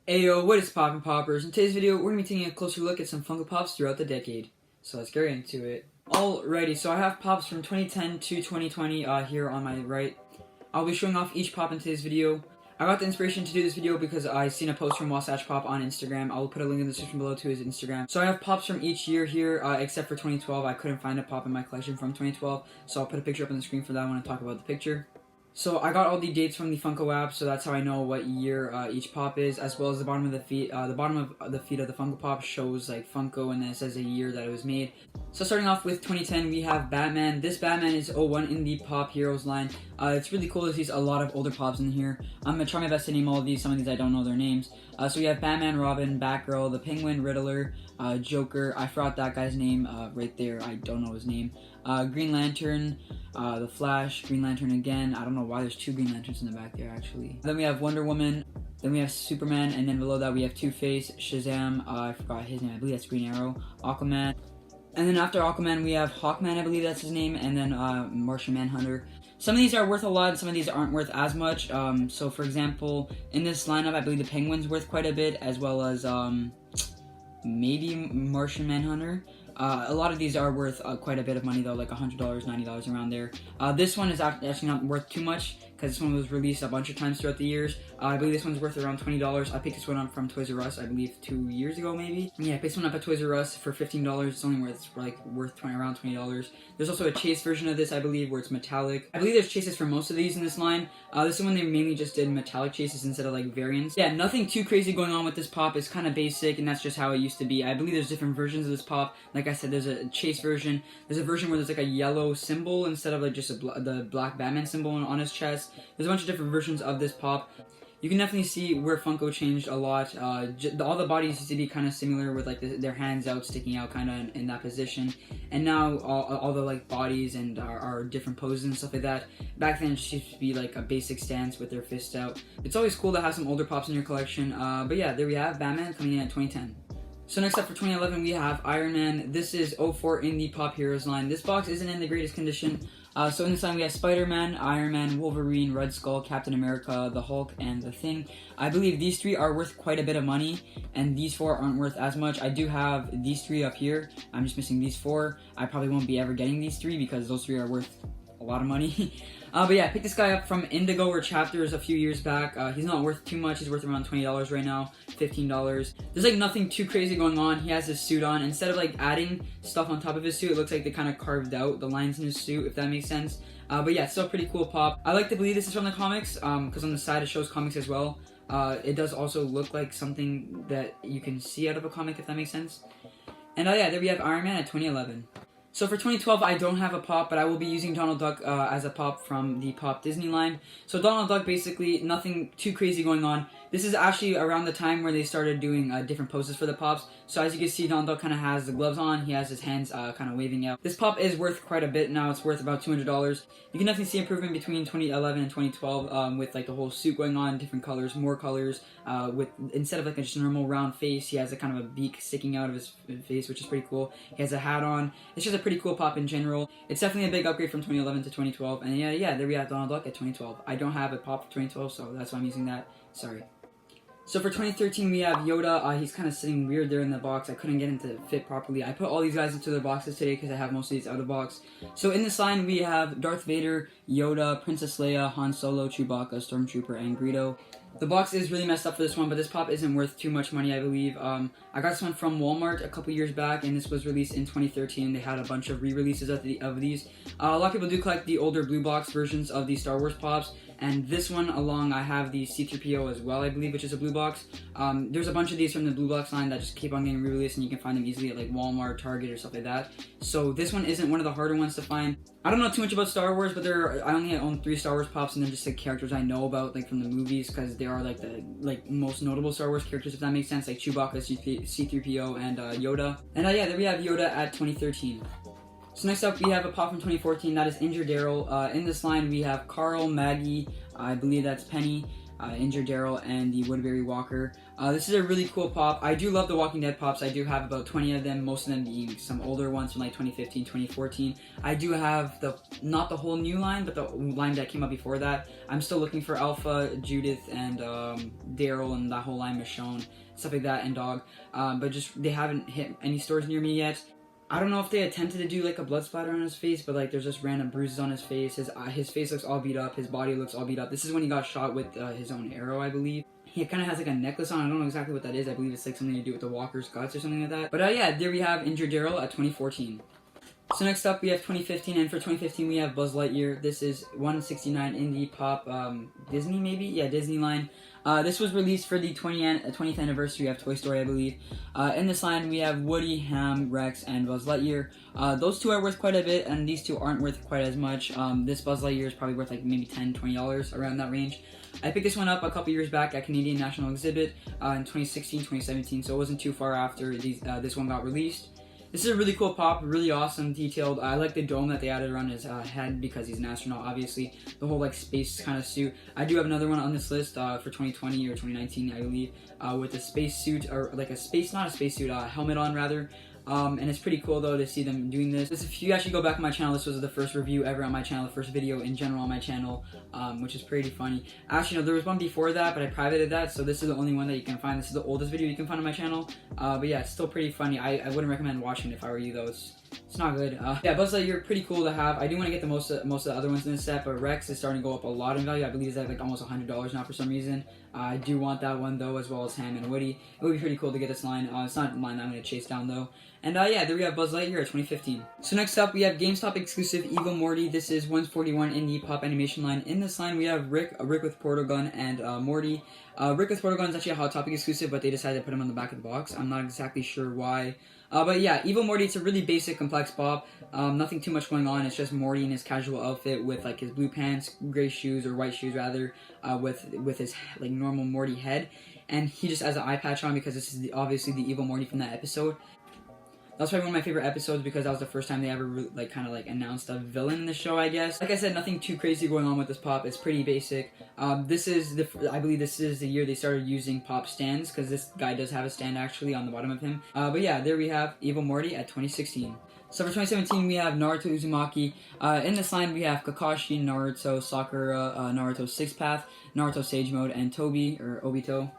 Ayo, what is poppin' poppers? In today's video, we're going to be taking a closer look at some Funko Pops throughout the decade. So let's get right into it. Alrighty, so I have Pops from 2010 to 2020 here on my right. I'll be showing off each Pop in today's video. I got the inspiration to do this video because I seen a post from Wasatch Pop on Instagram. I'll put a link in the description below to his Instagram. So I have Pops from each year here, except for 2012. I couldn't find a Pop in my collection from 2012, so I'll put a picture up on the screen for that when I talk about the picture. So I got all the dates from the Funko app, so that's how I know what year each Pop is, as well as the bottom of the feet. The bottom of the feet of the Funko Pop shows like Funko, and then it says a year that it was made. So starting off with 2010, we have Batman. This Batman is 01 in the Pop Heroes line. It's really cool to see a lot of older Pops in here. I'm gonna try my best to name all of these. Some of these I don't know their names. So we have Batman, Robin, Batgirl, the Penguin, Riddler, Joker. I forgot that guy's name right there. I don't know his name. Green Lantern, the Flash, Green Lantern again. I don't know why there's two Green Lanterns in the back there actually. Then we have Wonder Woman. Then we have Superman, and then below that we have Two-Face, Shazam. I forgot his name. I believe that's Green Arrow. Aquaman. And then after Aquaman, we have Hawkman, I believe that's his name, and then Martian Manhunter. Some of these are worth a lot, some of these aren't worth as much. So for example, in this lineup, I believe the Penguin's worth quite a bit, as well as maybe Martian Manhunter. A lot of these are worth quite a bit of money though, like $100, $90 around there. This one is actually not worth too much because this one was released a bunch of times throughout the years. I believe this one's worth around $20. I picked this one up from Toys R Us, I believe 2 years ago maybe. Yeah, I picked this one up at Toys R Us for $15. It's only worth around $20. There's also a chase version of this, I believe, where it's metallic. I believe there's chases for most of these in this line. This is when they mainly just did metallic chases instead of like variants. Yeah, nothing too crazy going on with this Pop. It's kind of basic, and that's just how it used to be. I believe there's different versions of this Pop. Like I said, there's a chase version. There's a version where there's like a yellow symbol instead of like just the black Batman symbol on his chest. There's a bunch of different versions of this Pop. You can definitely see where Funko changed a lot. All the bodies used to be kind of similar with like their hands out, sticking out kind of in that position. And now all the like bodies and are different poses and stuff like that. Back then it just used to be like a basic stance with their fists out. It's always cool to have some older Pops in your collection. But yeah, there we have Batman coming in at 2010. So next up for 2011, we have Iron Man. This is 04 in the Pop Heroes line. This box isn't in the greatest condition. So in this line we have Spider-Man, Iron Man, Wolverine, Red Skull, Captain America, the Hulk, and the Thing. I believe these three are worth quite a bit of money, and these four aren't worth as much. I do have these three up here. I'm just missing these four. I probably won't be ever getting these three because those three are worth a lot of money. But yeah, I picked this guy up from Indigo or Chapters a few years back. He's not worth too much. He's worth around $20 right now, $15. There's like nothing too crazy going on. He has his suit on. Instead of like adding stuff on top of his suit, it looks like they kind of carved out the lines in his suit, if that makes sense. But yeah, still pretty cool Pop. I like to believe this is from the comics, because on the side it shows comics as well. It does also look like something that you can see out of a comic, if that makes sense. And yeah, there we have Iron Man at 2011. So for 2012, I don't have a Pop, but I will be using Donald Duck as a Pop from the Pop Disney line. So Donald Duck, basically, nothing too crazy going on. This is actually around the time where they started doing different poses for the Pops. So as you can see, Donald Duck kind of has the gloves on. He has his hands kind of waving out. This Pop is worth quite a bit now. It's worth about $200. You can definitely see improvement between 2011 and 2012 with like the whole suit going on, different colors, more colors. With instead of like a just normal round face, he has a kind of a beak sticking out of his face, which is pretty cool. He has a hat on. It's just a pretty cool Pop in general. It's definitely a big upgrade from 2011 to 2012. And yeah, there we have Donald Duck at 2012. I don't have a Pop for 2012, so that's why I'm using that. Sorry. So for 2013, we have Yoda. He's kind of sitting weird there in the box. I couldn't get him to fit properly. I put all these guys into their boxes today because I have most of these out of box. So in this line, we have Darth Vader, Yoda, Princess Leia, Han Solo, Chewbacca, Stormtrooper, and Greedo. The box is really messed up for this one, but this Pop isn't worth too much money, I believe. I got this one from Walmart a couple years back, and this was released in 2013. They had a bunch of re-releases of these. A lot of people do collect the older blue box versions of the Star Wars Pops, and this one along, I have the C-3PO as well, I believe, which is a blue box. There's a bunch of these from the blue box line that just keep on getting re-released, and you can find them easily at like Walmart, Target, or stuff like that. So this one isn't one of the harder ones to find. I don't know too much about Star Wars, but I only own 3 Star Wars Pops, and they're just like characters I know about, like from the movies, because they are like the most notable Star Wars characters, if that makes sense, like Chewbacca, C-3PO, and Yoda. And yeah, there we have Yoda at 2013. So next up, we have a Pop from 2014, that is Injured Daryl. In this line, we have Carl, Maggie, I believe that's Penny, Injured Daryl, and the Woodbury Walker. This is a really cool pop. I do love the Walking Dead pops. I do have about 20 of them, most of them being some older ones from like 2015, 2014. I do have not the whole new line, but the line that came out before that. I'm still looking for Alpha, Judith, and Daryl, and that whole line, Michonne, stuff like that, and Dog. But just they haven't hit any stores near me yet. I don't know if they attempted to do like a blood splatter on his face, but like there's just random bruises on his face. His face looks all beat up. His body looks all beat up. This is when he got shot with his own arrow, I believe. He kind of has like a necklace on. I don't know exactly what that is. I believe it's like something to do with the Walker's guts or something like that. But yeah, there we have Injured Daryl at 2014. So next up we have 2015, and for 2015 we have Buzz Lightyear. This is 169 indie pop Disney, maybe? Yeah, Disney line. This was released for the 20th anniversary of Toy Story, I believe. In this line we have Woody, Ham, Rex, and Buzz Lightyear. Those two are worth quite a bit, and these two aren't worth quite as much. This Buzz Lightyear is probably worth like maybe $10, $20, around that range. I picked this one up a couple years back at Canadian National Exhibit in 2016, 2017, so it wasn't too far after this one got released. This is a really cool pop, really awesome, detailed. I like the dome that they added around his head because he's an astronaut, obviously. The whole like space kind of suit. I do have another one on this list for 2020 or 2019, I believe, with a space suit, or like not a space suit, helmet on rather. And it's pretty cool though to see them doing this. If you actually go back on my channel, this was the first review ever on my channel, the first video in general on my channel, which is pretty funny. Actually, no, there was one before that, but I privated that, so this is the only one that you can find. This is the oldest video you can find on my channel. But yeah, it's still pretty funny. I wouldn't recommend watching it if I were you though. It's not good. Yeah, Buzz Lightyear, pretty cool to have. I do want to get the most of the other ones in this set, but Rex is starting to go up a lot in value. I believe it's at like almost $100 now for some reason. I do want that one though, as well as Ham and Woody. It would be pretty cool to get this line. It's not a line that I'm going to chase down though. And yeah, there we have Buzz Lightyear at 2015. So next up, we have GameStop exclusive Evil Morty. This is 141 in the pop animation line. In this line, we have Rick with portal gun, and Morty. Rick with portal gun is actually a Hot Topic exclusive, but they decided to put him on the back of the box. I'm not exactly sure why. But yeah, Evil Morty, it's a really basic, complex pop. Nothing too much going on. It's just Morty in his casual outfit with like his blue pants, gray shoes, or white shoes rather, with his like normal Morty head. And he just has an eye patch on because this is obviously the Evil Morty from that episode. That's probably one of my favorite episodes because that was the first time they ever announced a villain in the show, I guess. Like I said, nothing too crazy going on with this pop. It's pretty basic. I believe this is the year they started using pop stands, because this guy does have a stand actually on the bottom of him. But yeah, there we have Evil Morty at 2016. So for 2017, we have Naruto Uzumaki. In this line, we have Kakashi, Naruto, Sakura, Naruto Six Path, Naruto Sage Mode, and Tobi, or Obito.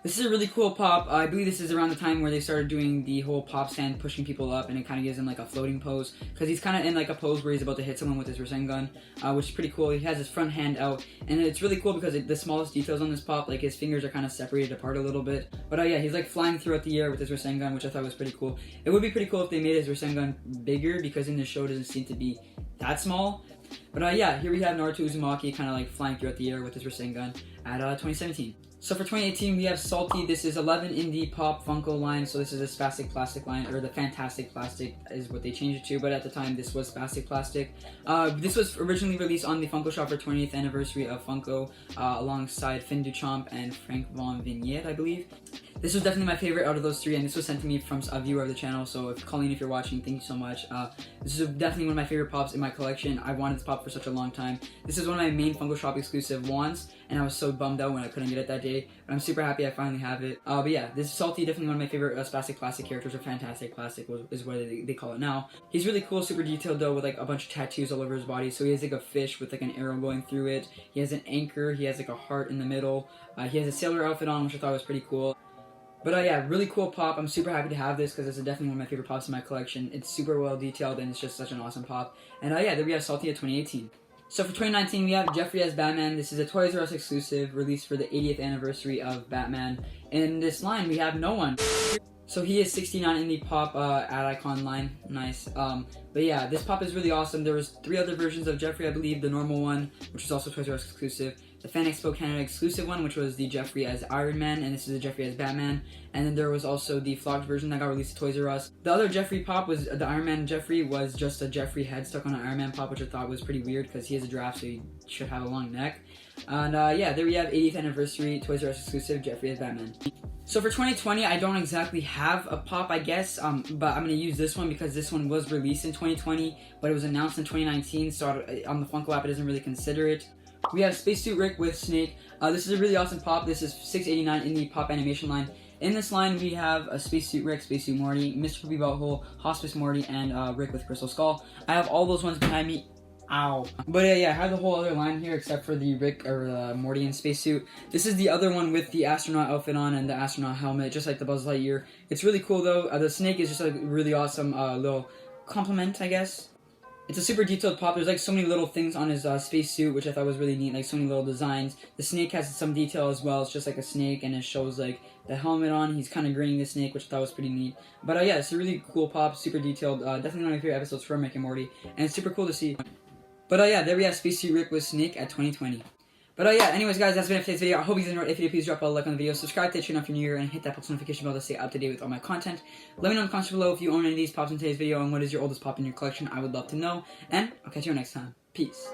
This is a really cool pop. I believe this is around the time where they started doing the whole pop stand pushing people up, and it kind of gives him like a floating pose, because he's kind of in like a pose where he's about to hit someone with his Rasengan, which is pretty cool. He has his front hand out, and it's really cool because the smallest details on this pop, like his fingers are kind of separated apart a little bit. But yeah, he's like flying throughout the air with his Rasengan, which I thought was pretty cool. It would be pretty cool if they made his Rasengan bigger, because in the show it doesn't seem to be that small. But yeah, here we have Naruto Uzumaki kind of like flying throughout the air with his Rasengan at 2017. So for 2018, we have Salty. This is 11 indie pop Funko line. So this is a Spastic Plastic line, or the Fantastic Plastic is what they changed it to. But at the time, this was Spastic Plastic. This was originally released on the Funko Shop for 20th anniversary of Funko, alongside Finn Duchamp and Frank Von Vignette, I believe. This was definitely my favorite out of those three, and this was sent to me from a viewer of the channel. So Colleen, if you're watching, thank you so much. This is definitely one of my favorite pops in my collection. I wanted this pop for such a long time. This is one of my main Funko Shop exclusive wands, and I was so bummed out when I couldn't get it that day. But I'm super happy I finally have it. But yeah, this is Salty, definitely one of my favorite Spastic Plastic characters, or Fantastic Plastic is what they call it now. He's really cool, super detailed though, with like a bunch of tattoos all over his body. So he has like a fish with like an arrow going through it. He has an anchor. He has like a heart in the middle. He has a sailor outfit on, which I thought was pretty cool. But yeah, really cool pop. I'm super happy to have this because it's definitely one of my favorite pops in my collection. It's super well detailed and it's just such an awesome pop. And yeah, there we have Salty at 2018. So for 2019, we have Jeffrey as Batman. This is a Toys R Us exclusive released for the 80th anniversary of Batman. In this line, we have no one. So he is 69 in the pop ad icon line. Nice. But yeah, this pop is really awesome. There was 3 other versions of Jeffrey, I believe. The normal one, which was also Toys R Us exclusive. The Fan Expo Canada exclusive one, which was the Jeffrey as Iron Man, and this is the Jeffrey as Batman. And then there was also the flocked version that got released at Toys R Us. The other Jeffrey pop was the Iron Man Jeffrey, was just a Jeffrey head stuck on an Iron Man pop, which I thought was pretty weird because he has a giraffe, so he should have a long neck. And yeah, there we have 80th anniversary Toys R Us exclusive Jeffrey as Batman. So for 2020, I don't exactly have a pop, I guess, but I'm going to use this one because this one was released in 2020, but it was announced in 2019, so on the Funko app, it doesn't really consider it. we have Spacesuit Rick with Snake. This is a really awesome pop. This is $6.89 in the pop animation line. In this line, we have a Spacesuit Rick, Spacesuit Morty, Mr. Poopy Butthole, Hospice Morty, and Rick with Crystal Skull. I have all those ones behind me. Ow. But yeah, I have the whole other line here except for the Rick or Morty in spacesuit. This is the other one with the astronaut outfit on and the astronaut helmet, just like the Buzz Lightyear. It's really cool though. The Snake is just a really awesome little compliment, I guess. It's a super detailed pop. There's like so many little things on his spacesuit, which I thought was really neat, like so many little designs. The Snake has some detail as well. It's just like a snake, and it shows like the helmet on. He's kind of grinning the snake, which I thought was pretty neat. But yeah, it's a really cool pop, super detailed. Definitely one of my favorite episodes from Rick and Morty, and it's super cool to see. But yeah, there we have Spacesuit Rick with Snake at 2020. But yeah, anyways guys, that's been it for today's video. I hope you guys enjoyed. If you did, please drop a like on the video, subscribe to the channel if you're new here, and hit that post notification bell to stay up to date with all my content. Let me know in the comments below if you own any of these pops in today's video, and what is your oldest pop in your collection. I would love to know. And I'll catch you next time. Peace.